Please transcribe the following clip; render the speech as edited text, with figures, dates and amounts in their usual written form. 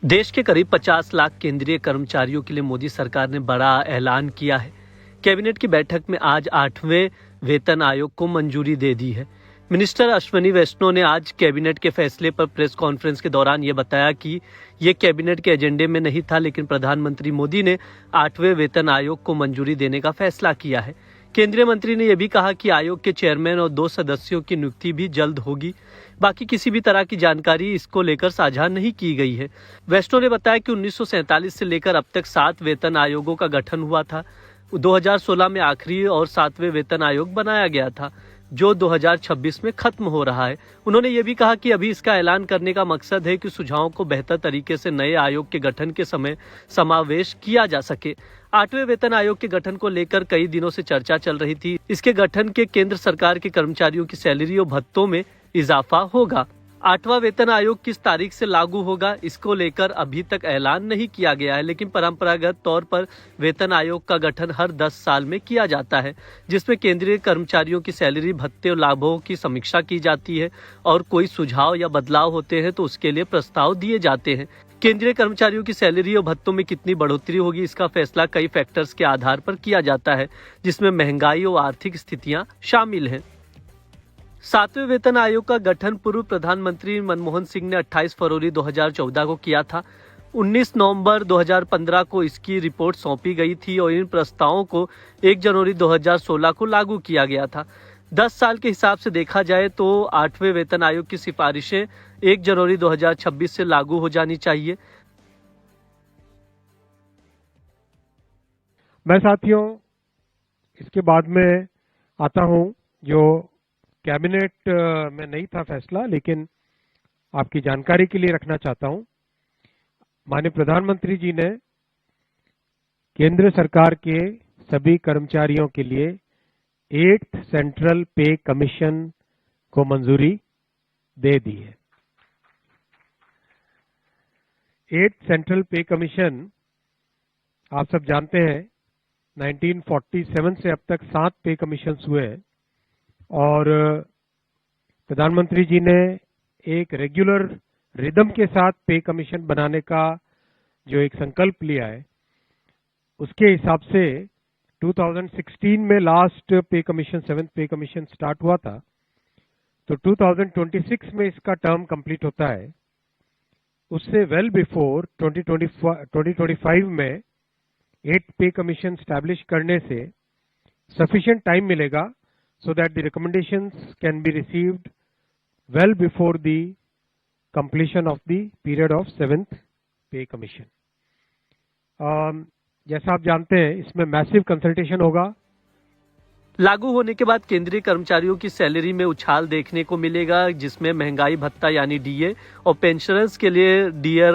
देश के करीब 50 लाख केंद्रीय कर्मचारियों के लिए मोदी सरकार ने बड़ा ऐलान किया है। कैबिनेट की बैठक में आज 8वें वेतन आयोग को मंजूरी दे दी है। मिनिस्टर अश्विनी वैष्णव ने आज कैबिनेट के फैसले पर प्रेस कॉन्फ्रेंस के दौरान ये बताया कि ये कैबिनेट के एजेंडे में नहीं था, लेकिन प्रधानमंत्री मोदी ने 8वें वेतन आयोग को मंजूरी देने का फैसला किया है। केंद्रीय मंत्री ने यह भी कहा कि आयोग के चेयरमैन और 2 सदस्यों की नियुक्ति भी जल्द होगी। बाकी किसी भी तरह की जानकारी इसको लेकर साझा नहीं की गई है। वैष्णव ने बताया कि 1947 से लेकर अब तक 7 वेतन आयोगों का गठन हुआ था। 2016 में आखिरी और 7वें वेतन आयोग बनाया गया था, जो 2026 में खत्म हो रहा है। उन्होंने ये भी कहा कि अभी इसका ऐलान करने का मकसद है कि सुझावों को बेहतर तरीके से नए आयोग के गठन के समय समावेश किया जा सके। 8वें वेतन आयोग के गठन को लेकर कई दिनों से चर्चा चल रही थी। इसके गठन के केंद्र सरकार के कर्मचारियों की सैलरी और भत्तों में इजाफा होगा। 8वां वेतन आयोग किस तारीख से लागू होगा, इसको लेकर अभी तक ऐलान नहीं किया गया है, लेकिन परंपरागत तौर पर वेतन आयोग का गठन हर 10 साल में किया जाता है, जिसमें केंद्रीय कर्मचारियों की सैलरी, भत्ते और लाभों की समीक्षा की जाती है और कोई सुझाव या बदलाव होते हैं तो उसके लिए प्रस्ताव दिए जाते हैं। केंद्रीय कर्मचारियों की सैलरी और भत्तों में कितनी बढ़ोतरी होगी, इसका फैसला कई फैक्टर्स के आधार पर किया जाता है, जिसमें महंगाई और आर्थिक स्थितियां शामिल हैं। 7वें वेतन आयोग का गठन पूर्व प्रधानमंत्री मनमोहन सिंह ने 28 फरवरी 2014 को किया था। 19 नवंबर 2015 को इसकी रिपोर्ट सौंपी गई थी और इन प्रस्तावों को 1 जनवरी 2016 को लागू किया गया था। 10 साल के हिसाब से देखा जाए तो 8वें वेतन आयोग की सिफारिशें 1 जनवरी 2026 से लागू हो जानी चाहिए। मैं साथियों इसके बाद में आता हूं, जो कैबिनेट में नहीं था फैसला, लेकिन आपकी जानकारी के लिए रखना चाहता हूं। माननीय प्रधानमंत्री जी ने केंद्र सरकार के सभी कर्मचारियों के लिए 8th सेंट्रल पे कमीशन को मंजूरी दे दी है। 8th सेंट्रल पे कमीशन आप सब जानते हैं 1947 से अब तक 7 पे कमीशन हुए हैं और प्रधानमंत्री जी ने एक रेगुलर रिदम के साथ पे कमीशन बनाने का जो एक संकल्प लिया है, उसके हिसाब से 2016 में लास्ट पे कमीशन 7th पे कमीशन स्टार्ट हुआ था, तो 2026 में इसका टर्म कंप्लीट होता है। उससे वेल बिफोर 2025 में 8th पे कमीशन स्टैब्लिश करने से सफिशिएंट टाइम मिलेगा so that the recommendations can be received well before the completion of the period of 7th pay commission. जैसा आप जानते हैं इसमें मैसिव कंसल्टेशन होगा। लागू होने के बाद केंद्रीय कर्मचारियों की सैलरी में उछाल देखने को मिलेगा, जिसमें महंगाई भत्ता यानी डीए और पेंशनर्स के लिए डीआर